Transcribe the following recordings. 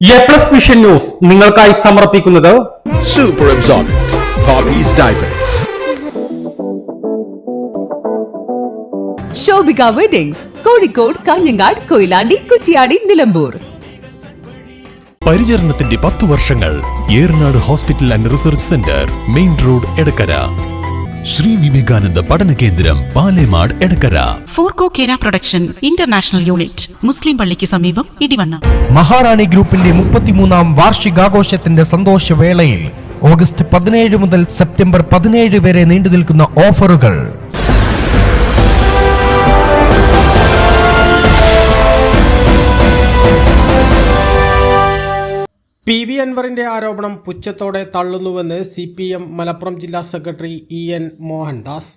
A+ vision news നിങ്ങൾക്കായി സമർപ്പിക്കുന്നത് Super Absorbent Poppy's Diapers. Shobhika weddings Kozhikode, Kanhangad, Koyilandy, Kuttiady, Nilambur. പരിചരണത്തിന്റെ 10 വർഷങ്ങൾ Eranad hospital and research centre, main road, Edakkara. Sree Vivekananda പഠന കേന്ദ്രം, പാലേമാട്, എടക്കര. ഫോർകോ കേര പ്രൊഡക്ഷൻ ഇന്റർനാഷണൽ യൂണിറ്റ്, മുസ്ലിം പള്ളിക്ക് സമീപം, ഇടിവണ്ണ. മഹാറാണി ഗ്രൂപ്പിന്റെ 33ാം വാർഷികാഘോഷത്തിന്റെ സന്തോഷവേളയിൽ ഓഗസ്റ്റ് 17 മുതൽ സെപ്റ്റംബർ 17 വരെ നീണ്ടുനിൽക്കുന്ന ഓഫറുകൾ. പി.വി. അൻവറിന്റെ ആരോപണം പുച്ഛത്തോടെ തള്ളുന്നുവെന്ന് CPM മലപ്പുറം ജില്ലാ സെക്രട്ടറി EN മോഹൻദാസ്.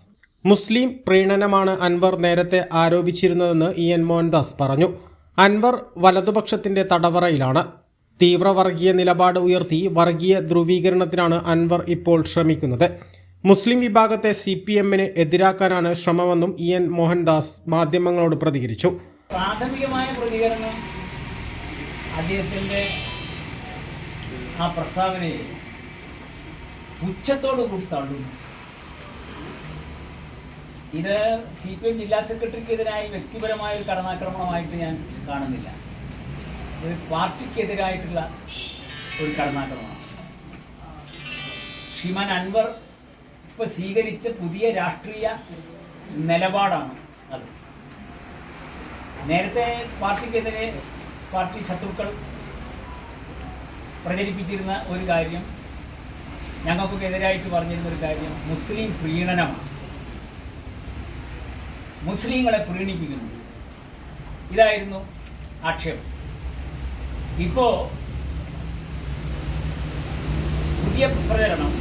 മുസ്ലിം പ്രീണനമാണ് അൻവർ നേരത്തെ ആരോപിച്ചിരുന്നതെന്ന് EN മോഹൻദാസ് പറഞ്ഞു. അൻവർ വലതുപക്ഷത്തിന്റെ തടവറയിലാണ്. തീവ്ര വർഗീയ നിലപാട് ഉയർത്തി വർഗീയ ധ്രുവീകരണത്തിനാണ് അൻവർ ഇപ്പോൾ ശ്രമിക്കുന്നത്. മുസ്ലിം വിഭാഗത്തെ CPMന് എതിരാക്കാനാണ് ശ്രമമെന്നും EN മോഹൻദാസ് മാധ്യമങ്ങളോട് പ്രതികരിച്ചു. പ്രാഥമികമായ പ്രതികരണം അദ്ദേഹത്തിൻ്റെ ആ പ്രസ്താവനയെ പുച്ഛത്തോടു കൂടി തള്ളുന്നു. ഇത് CPM ജില്ലാ സെക്രട്ടറിക്കെതിരായി വ്യക്തിപരമായ ഒരു കടന്നാക്രമണമായിട്ട് ഞാൻ കാണുന്നില്ല. ഇത് പാർട്ടിക്കെതിരായിട്ടുള്ള ഒരു കടന്നാക്രമണമാണ്. ശ്രീമാൻ അൻവർ ഇപ്പോൾ സ്വീകരിച്ച പുതിയ രാഷ്ട്രീയ നിലപാടാണ് അത്. നേരത്തെ പാർട്ടിക്കെതിരെ പാർട്ടി ശത്രുക്കൾ പ്രചരിപ്പിച്ചിരുന്ന ഒരു കാര്യം, ഞങ്ങൾക്കൊക്കെ എതിരായിട്ട് പറഞ്ഞിരുന്ന ഒരു കാര്യം മുസ്ലിം പ്രീണനമാണ്. മുസ്ലിങ്ങളെ പ്രീണിപ്പിക്കുന്നു, ഇതായിരുന്നു ആക്ഷേപം. ഇപ്പോൾ പുതിയ പ്രചരണം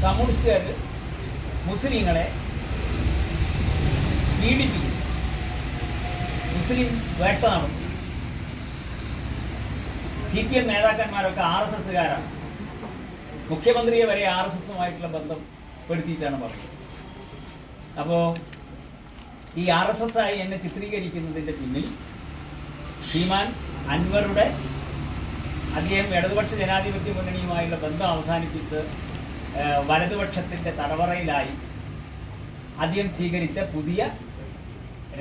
കമ്മ്യൂണിസ്റ്റുകാർ മുസ്ലിങ്ങളെ പീഡിപ്പിക്കുന്നു, മുസ്ലിം വേട്ട നടത്തുന്നു. CPM നേതാക്കന്മാരൊക്കെ RSSകാരാണ്. മുഖ്യമന്ത്രിയെ വരെ RSSുമായിട്ടുള്ള ബന്ധം പെടുത്തിയിട്ടാണ് പറയുന്നത്. അപ്പോൾ ഈ RSSായി എന്നെ ചിത്രീകരിക്കുന്നതിൻ്റെ പിന്നിൽ ശ്രീമാൻ അൻവറുടെ അദ്ദേഹം ഇടതുപക്ഷ ജനാധിപത്യ മുന്നണിയുമായുള്ള ബന്ധം അവസാനിപ്പിച്ച് വലതുപക്ഷത്തിൻ്റെ തടവറയിലായി അദ്ദേഹം സ്വീകരിച്ച പുതിയ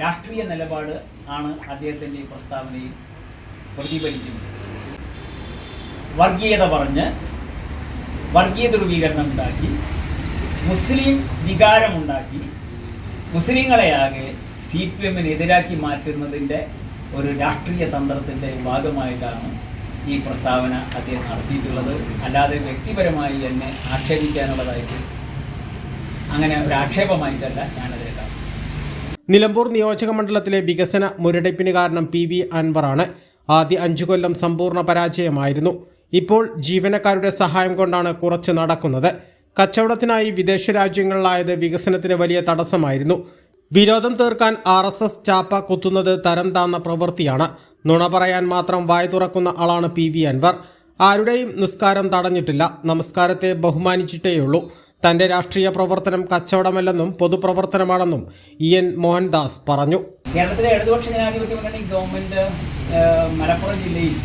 രാഷ്ട്രീയ നിലപാട് ആണ് അദ്ദേഹത്തിൻ്റെ ഈ പ്രസ്താവനയിൽ പ്രതിഫലിക്കുന്നത്. വർഗീയത പറഞ്ഞ് വർഗീയ ധ്രുവീകരണം ഉണ്ടാക്കി, മുസ്ലിം വികാരമുണ്ടാക്കി, മുസ്ലിങ്ങളെയാകെ CPMന് എതിരാക്കി മാറ്റുന്നതിൻ്റെ ഒരു രാഷ്ട്രീയ തന്ത്രത്തിൻ്റെ ഭാഗമായിട്ടാണ് ഈ പ്രസ്താവന അദ്ദേഹം നടത്തിയിട്ടുള്ളത്. അല്ലാതെ വ്യക്തിപരമായി എന്നെ ആക്ഷേപിക്കാനുള്ളതായിട്ട് അങ്ങനെ ഒരു ആക്ഷേപമായിട്ടല്ല ഞാനതിനെ കാണുന്നത്. നിലമ്പൂർ നിയോജക മണ്ഡലത്തിലെ വികസന മുരടിപ്പിന് കാരണം P.V. അൻവറാണ്. ആദ്യ 5 കൊല്ലം സമ്പൂർണ്ണ പരാജയമായിരുന്നു. ഇപ്പോൾ ജീവനക്കാരുടെ സഹായം കൊണ്ടാണ് കുറച്ച് നടക്കുന്നത്. കച്ചവടത്തിനായി വിദേശ രാജ്യങ്ങളിലായത് വികസനത്തിന് വലിയ തടസ്സമായിരുന്നു. വിരോധം തീർക്കാൻ RSS ചാപ്പ കുത്തുന്നത് തരം താന്ന പ്രവൃത്തിയാണ്. നുണ പറയാൻ മാത്രം വായ തുറക്കുന്ന ആളാണ് P.V. അൻവർ. ആരുടെയും നിസ്കാരം തടഞ്ഞിട്ടില്ല, നമസ്കാരത്തെ ബഹുമാനിച്ചിട്ടേയുള്ളൂ. തൻ്റെ രാഷ്ട്രീയ പ്രവർത്തനം കച്ചവടമല്ലെന്നും പൊതുപ്രവർത്തനമാണെന്നും EN മോഹൻദാസ് പറഞ്ഞു. കേരളത്തിലെ ഇടതുപക്ഷ ജനാധിപത്യ മുന്നണി ഗവൺമെൻറ് മലപ്പുറം ജില്ലയിൽ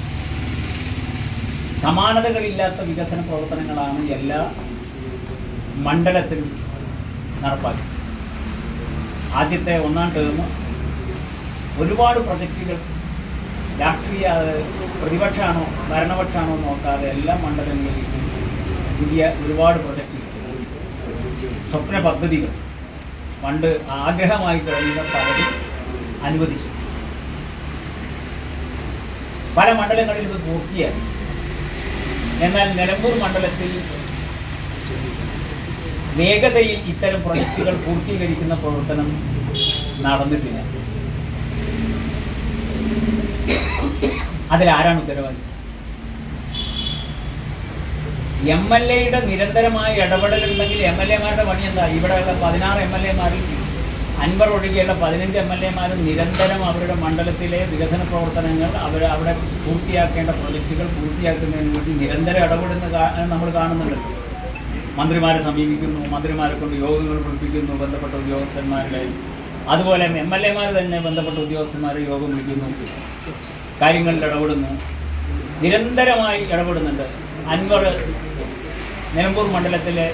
സമാനതകളില്ലാത്ത വികസന പ്രവർത്തനങ്ങളാണ് എല്ലാ മണ്ഡലത്തിലും നടപ്പാക്കി. ആദ്യത്തെ 1ാം ടേം ഒരുപാട് പ്രൊജക്റ്റുകൾ രാഷ്ട്രീയ പ്രതിപക്ഷമാണോ ഭരണപക്ഷമാണോ നോക്കാതെ എല്ലാ മണ്ഡലങ്ങളിലേക്കും പുതിയ ഒരുപാട് പ്രൊജക്റ്റുകൾ, സ്വപ്ന പദ്ധതികൾ പണ്ട് ആഗ്രഹമായി കഴിയുന്ന പലരും അനുവദിച്ചു. പല മണ്ഡലങ്ങളിൽ ഇത് പൂർത്തിയായി. എന്നാൽ നിലമ്പൂർ മണ്ഡലത്തിൽ വേഗതയിൽ ഇത്തരം പ്രൊജക്റ്റുകൾ പൂർത്തീകരിക്കുന്ന പ്രവർത്തനം നടന്നിട്ടില്ല. അതിലാരാണ് ഉത്തരവാദി? MLAയുടെ നിരന്തരമായ ഇടപെടലുണ്ടെങ്കിൽ MLAമാരുടെ പണി എന്താ? ഇവിടെയുള്ള 16 MLAമാരിൽ അൻവർ ഒഴികെയുള്ള 15 MLAമാരും നിരന്തരം അവരുടെ മണ്ഡലത്തിലെ വികസന പ്രവർത്തനങ്ങൾ അവിടെ പൂർത്തിയാക്കേണ്ട പ്രൊജക്റ്റുകൾ പൂർത്തിയാക്കുന്നതിന് വേണ്ടി നിരന്തരം ഇടപെടുന്ന നമ്മൾ കാണുന്നുണ്ട്. മന്ത്രിമാരെ സമീപിക്കുന്നു, മന്ത്രിമാരെ കൊണ്ട് യോഗങ്ങൾ വിളിപ്പിക്കുന്നു, ബന്ധപ്പെട്ട ഉദ്യോഗസ്ഥന്മാരുടെ. അതുപോലെ MLAമാർ തന്നെ ബന്ധപ്പെട്ട ഉദ്യോഗസ്ഥന്മാരെ യോഗം വിളിക്കുന്നു. കാര്യങ്ങളിൽ ഇടപെടുന്നു, നിരന്തരമായി ഇടപെടുന്നുണ്ട്. അൻവർ നിലമ്പൂർ മണ്ഡലത്തിലെ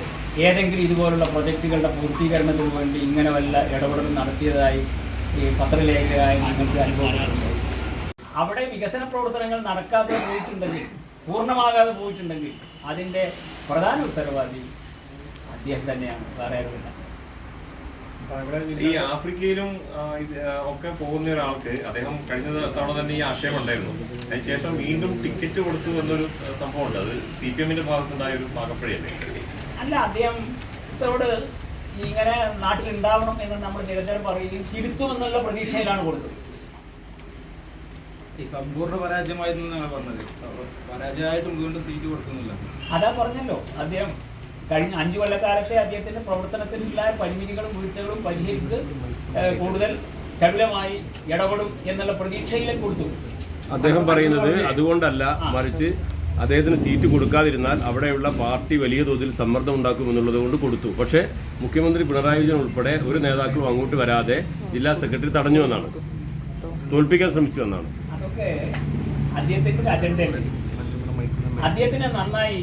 ഏതെങ്കിലും ഇതുപോലുള്ള പ്രൊജക്റ്റുകളുടെ പൂർത്തീകരണത്തിന് വേണ്ടി ഇങ്ങനെ വല്ല ഇടപെടലും നടത്തിയതായി ഈ പത്രലേഖകരായി നിങ്ങൾക്ക് അനുഭവപ്പെടുന്നുണ്ട്? അവിടെ വികസന പ്രവർത്തനങ്ങൾ നടക്കാതെ പോയിട്ടുണ്ടെങ്കിൽ, പൂർണ്ണമാകാതെ പോയിട്ടുണ്ടെങ്കിൽ അതിൻ്റെ പ്രധാന ഉത്തരവാദി അദ്ദേഹം തന്നെയാണ്, വേറെ ആരുമില്ല. ഈ ആഫ്രിക്കയിലും ഒക്കെ പോകുന്ന ഒരാൾക്ക് അദ്ദേഹം കഴിഞ്ഞ തവണ തന്നെ ഈ ആശയം ഉണ്ടായിരുന്നു. അതിനുശേഷം വീണ്ടും ടിക്കറ്റ് കൊടുത്തു എന്നൊരു സംഭവമുണ്ട്. അത് CPM-ന്റെ ഭാഗത്തുണ്ടായ ഒരു പാകപ്പഴയല്ലേ? അല്ല, അദ്ദേഹത്തോട് ഇങ്ങനെ നാട്ടിലുണ്ടാവണം എന്ന് നമ്മൾ നിരന്തരം പറയുകയും തിരുത്തുമെന്നുള്ള പ്രതീക്ഷയിലാണ് കൊടുത്തത്. ഈ സമ്പൂർണ്ണ പരാജയമായിരുന്നു ഞങ്ങൾ പറഞ്ഞത്. പരാജയമായിട്ടും വീണ്ടും സീറ്റ് കൊടുക്കുന്നില്ല. അതാ പറഞ്ഞല്ലോ, അദ്ദേഹം കഴിഞ്ഞ 5 കൊല്ലക്കാലത്തെ അദ്ദേഹത്തിന്റെ പ്രവർത്തനത്തിലുള്ള പരിമിതികളും വീഴ്ചകളും പരിഹരിച്ച് കൂടുതൽ ചടുലമായി ഇടപെടും എന്നുള്ള പ്രതീക്ഷയിലേക്ക് കൊടുത്തു. അദ്ദേഹം പറയുന്നത് അതുകൊണ്ടല്ല, മറിച്ച് അദ്ദേഹത്തിന് സീറ്റ് കൊടുക്കാതിരുന്നാൽ അവിടെയുള്ള പാർട്ടി വലിയ തോതിൽ സമ്മർദ്ദം ഉണ്ടാക്കുമെന്നുള്ളത് കൊണ്ട് കൊടുത്തു. പക്ഷേ മുഖ്യമന്ത്രി പിണറായി വിജയൻ ഉൾപ്പെടെ ഒരു നേതാക്കളും അങ്ങോട്ട് വരാതെ ജില്ലാ സെക്രട്ടറി തടഞ്ഞു എന്നാണ്, തോൽപ്പിക്കാൻ ശ്രമിച്ചു എന്നാണ്. അതൊക്കെ അദ്ദേഹത്തിന്റെ ഒരു അജണ്ടയുണ്ട്. അദ്ദേഹത്തിന് നന്നായി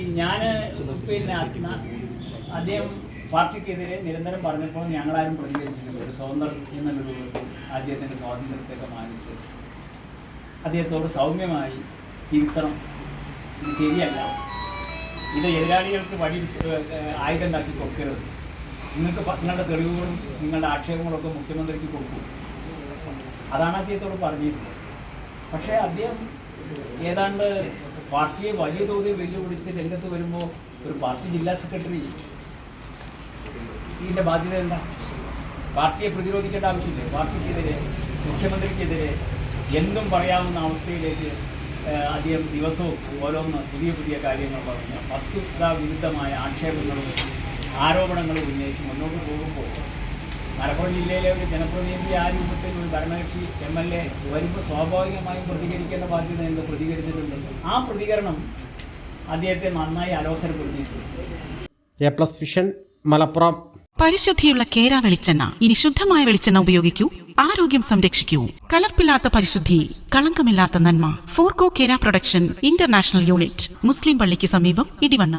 അദ്ദേഹം പാർട്ടിക്കെതിരെ നിരന്തരം പറഞ്ഞപ്പോൾ ഞങ്ങളാരും പ്രതികരിച്ചിട്ടില്ല. ഒരു സ്വതന്ത്രം എന്നുള്ളൊരു അദ്ദേഹത്തിൻ്റെ സ്വാതന്ത്ര്യത്തെയൊക്കെ മാനിച്ച് അദ്ദേഹത്തോട് സൗമ്യമായി തിരുത്തണം, ഇത് ശരിയല്ല, ഇത് എതിരാളികൾക്ക് ആയുധം ഉണ്ടാക്കി കൊടുക്കരുത്, നിങ്ങളുടെ തെളിവുകളും നിങ്ങളുടെ ആക്ഷേപങ്ങളൊക്കെ മുഖ്യമന്ത്രിക്ക് കൊടുക്കും, അതാണ് അദ്ദേഹത്തോട് പറഞ്ഞിരുന്നത്. പക്ഷേ അദ്ദേഹം ഏതാണ്ട് പാർട്ടിയെ വലിയ തോതിൽ വെല്ലുവിളിച്ച് രംഗത്ത് വരുമ്പോൾ ഒരു പാർട്ടി ജില്ലാ സെക്രട്ടറി ഇതിൻ്റെ ബാധ്യത എന്താ? പാർട്ടിയെ പ്രതിരോധിക്കേണ്ട ആവശ്യമില്ലേ? പാർട്ടിക്കെതിരെ, മുഖ്യമന്ത്രിക്കെതിരെ എന്തും പറയാവുന്ന അവസ്ഥയിലേക്ക് അദ്ദേഹം ദിവസവും ഓരോന്ന് പുതിയ പുതിയ കാര്യങ്ങൾ പറഞ്ഞ് വസ്തുതാ വിരുദ്ധമായ ആക്ഷേപങ്ങളും ആരോപണങ്ങളും ഉന്നയിച്ച് മുന്നോട്ട് പോകുമ്പോൾ മലപ്പുറം ജില്ലയിലെ ഒരു ജനപ്രതിനിധി ആ രൂപത്തിൽ ഒരു ഭരണകക്ഷി MLA വരുമ്പോൾ സ്വാഭാവികമായും പ്രതികരിക്കേണ്ട ബാധ്യത എന്ത് പ്രതികരിച്ചിട്ടുണ്ട്. ആ പ്രതികരണം അദ്ദേഹത്തെ നന്നായി അലോസരപ്പെടുത്തിയിട്ടുണ്ട്. A+ vision Malappuram. പരിശുദ്ധിയുള്ള കേര വെളിച്ചെണ്ണ. ഇനി ശുദ്ധമായ വെളിച്ചെണ്ണ ഉപയോഗിക്കൂ, ആരോഗ്യം സംരക്ഷിക്കൂ. കലർപ്പില്ലാത്ത പരിശുദ്ധി, കളങ്കമില്ലാത്ത നന്മ. ഫോർകോ കേര പ്രൊഡക്ഷൻ ഇന്റർനാഷണൽ യൂണിറ്റ്, മുസ്ലിം പള്ളിക്ക് സമീപം, ഇടിവണ്ണ.